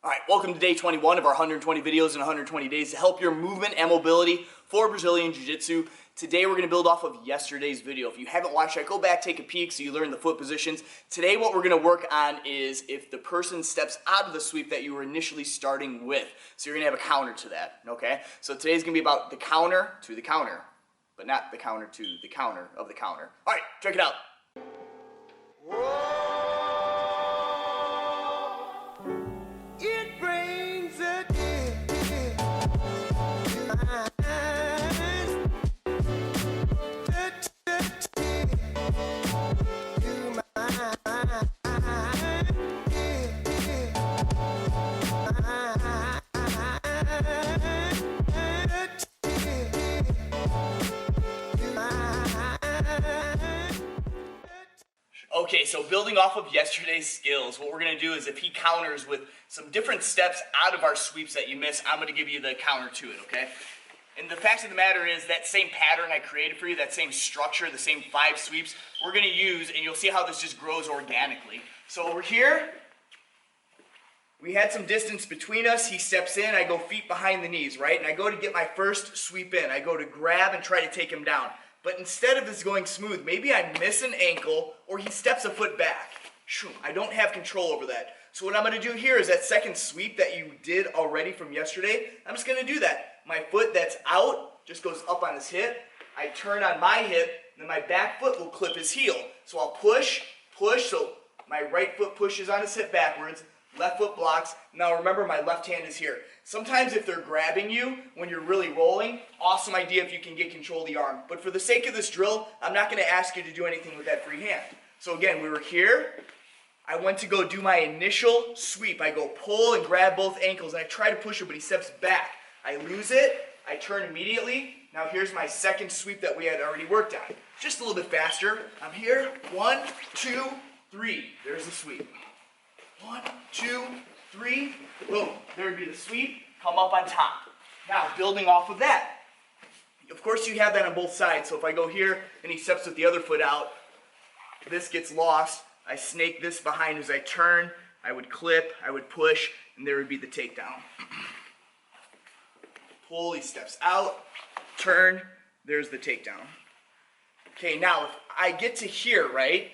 Alright, welcome to day 21 of our 120 videos in 120 days to help your movement and mobility for Brazilian Jiu-Jitsu. Today we're going to build off of yesterday's video. If you haven't watched that, go back, take a peek so you learn the foot positions. Today what we're going to work on is if the person steps out of the sweep that you were initially starting with. So you're going to have a counter to that, okay? So today's going to be about the counter to the counter, but not the counter to the counter of the counter. Alright, check it out. Okay, so building off of yesterday's skills, what we're going to do is if he counters with some different steps out of our sweeps that you miss, I'm going to give you the counter to it, okay? And the fact of the matter is that same pattern I created for you, that same structure, the same 5 sweeps, we're going to use, and you'll see how this just grows organically. So over here, we had some distance between us. He steps in, I go feet behind the knees, right? And I go to get my first sweep in. I go to grab and try to take him down. But instead of this going smooth, maybe I miss an ankle or he steps a foot back. I don't have control over that. So what I'm going to do here is that second sweep that you did already from yesterday, I'm just going to do that. My foot that's out just goes up on his hip. I turn on my hip, and then my back foot will clip his heel. So I'll push, so my right foot pushes on his hip backwards, left foot blocks. Now remember, my left hand is here. Sometimes if they're grabbing you when you're really rolling, awesome idea if you can get control of the arm. But for the sake of this drill, I'm not going to ask you to do anything with that free hand. So again, we were here. I went to go do my initial sweep. I go pull and grab both ankles, and I try to push him, but he steps back. I lose it. I turn immediately. Now here's my second sweep that we had already worked on. Just a little bit faster. I'm here. 1, 2, 3. There's the sweep. 1, 2, 3, boom. There would be the sweep, come up on top. Now, building off of that, of course you have that on both sides, so if I go here and he steps with the other foot out, this gets lost. I snake this behind as I turn, I would clip, I would push, and there would be the takedown. Pull, he steps out, turn, there's the takedown. Okay, now if I get to here, right?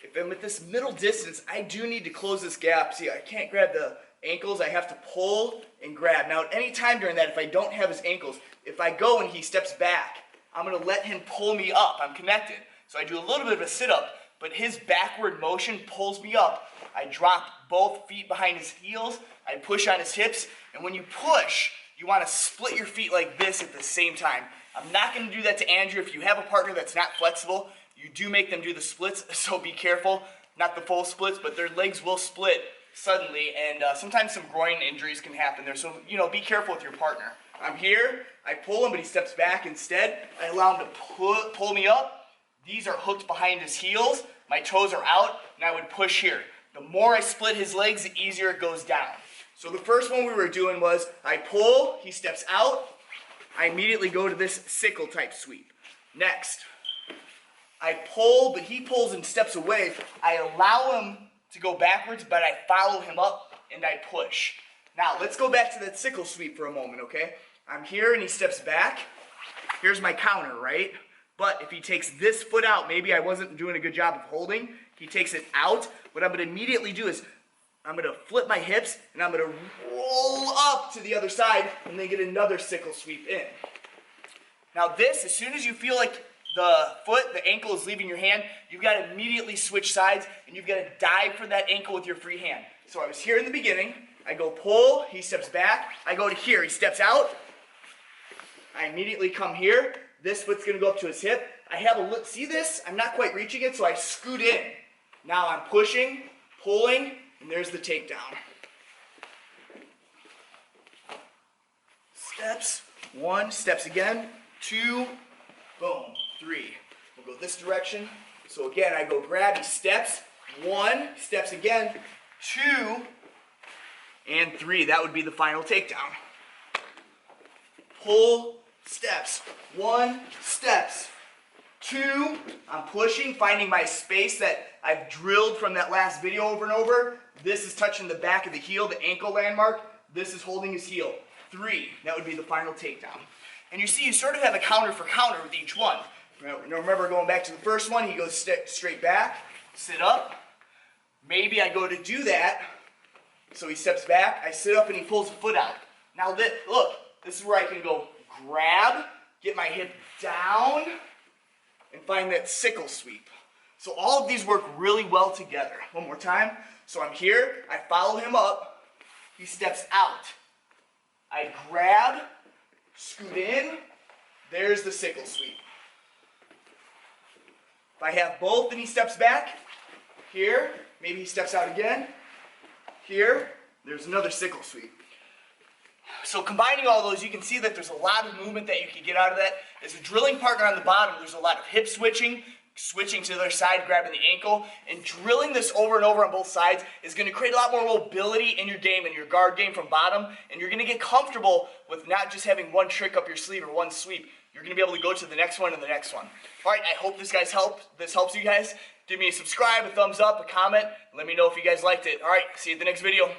If I'm at this middle distance, I do need to close this gap. See, I can't grab the ankles. I have to pull and grab. Now, at any time during that, if I don't have his ankles, if I go and he steps back, I'm going to let him pull me up. I'm connected. So I do a little bit of a sit-up, but his backward motion pulls me up. I drop both feet behind his heels. I push on his hips. And when you push, you want to split your feet like this at the same time. I'm not going to do that to Andrew. If you have a partner that's not flexible, you do make them do the splits, so be careful. Not the full splits, but their legs will split suddenly, and sometimes some groin injuries can happen there. So, be careful with your partner. I'm here, I pull him, but he steps back instead. I allow him to pull me up. These are hooked behind his heels. My toes are out, and I would push here. The more I split his legs, the easier it goes down. So the first one we were doing was I pull, he steps out. I immediately go to this sickle type sweep. Next, I pull, but he pulls and steps away. I allow him to go backwards, but I follow him up and I push. Now, let's go back to that sickle sweep for a moment, okay? I'm here and he steps back. Here's my counter, right? But if he takes this foot out, maybe I wasn't doing a good job of holding. He takes it out. What I'm going to immediately do is I'm going to flip my hips and I'm going to roll up to the other side and then get another sickle sweep in. Now this, as soon as you feel like the ankle is leaving your hand, you've got to immediately switch sides and you've got to dive for that ankle with your free hand. So I was here in the beginning, I go pull, he steps back, I go to here, he steps out, I immediately come here, this foot's going to go up to his hip, I have a look, see this? I'm not quite reaching it, so I scoot in. Now I'm pushing, pulling, and there's the takedown. Steps, 1, steps again, 2, boom. 3. We'll go this direction. So again, I go grab, he steps. 1, steps again. 2, and 3. That would be the final takedown. Pull, steps. 1, steps. 2, I'm pushing, finding my space that I've drilled from that last video over and over. This is touching the back of the heel, the ankle landmark. This is holding his heel. 3, that would be the final takedown. And you see, you sort of have a counter for counter with each one. Remember going back to the first one, he goes straight back, sit up. Maybe I go to do that, so he steps back, I sit up and he pulls the foot out. Now look, this is where I can go grab, get my hip down, and find that sickle sweep. So all of these work really well together. One more time. So I'm here, I follow him up, he steps out. I grab, scoot in, there's the sickle sweep. If I have both and he steps back, here, maybe he steps out again, here, there's another sickle sweep. So combining all those, you can see that there's a lot of movement that you can get out of that. As a drilling partner on the bottom, there's a lot of hip switching, switching to the other side, grabbing the ankle, and drilling this over and over on both sides is going to create a lot more mobility in your game, in your guard game from bottom, and you're going to get comfortable with not just having one trick up your sleeve or one sweep. You're going to be able to go to the next one and the next one. All right, I hope this helps you guys. Give me a subscribe, a thumbs up, a comment. Let me know if you guys liked it. All right, see you at the next video.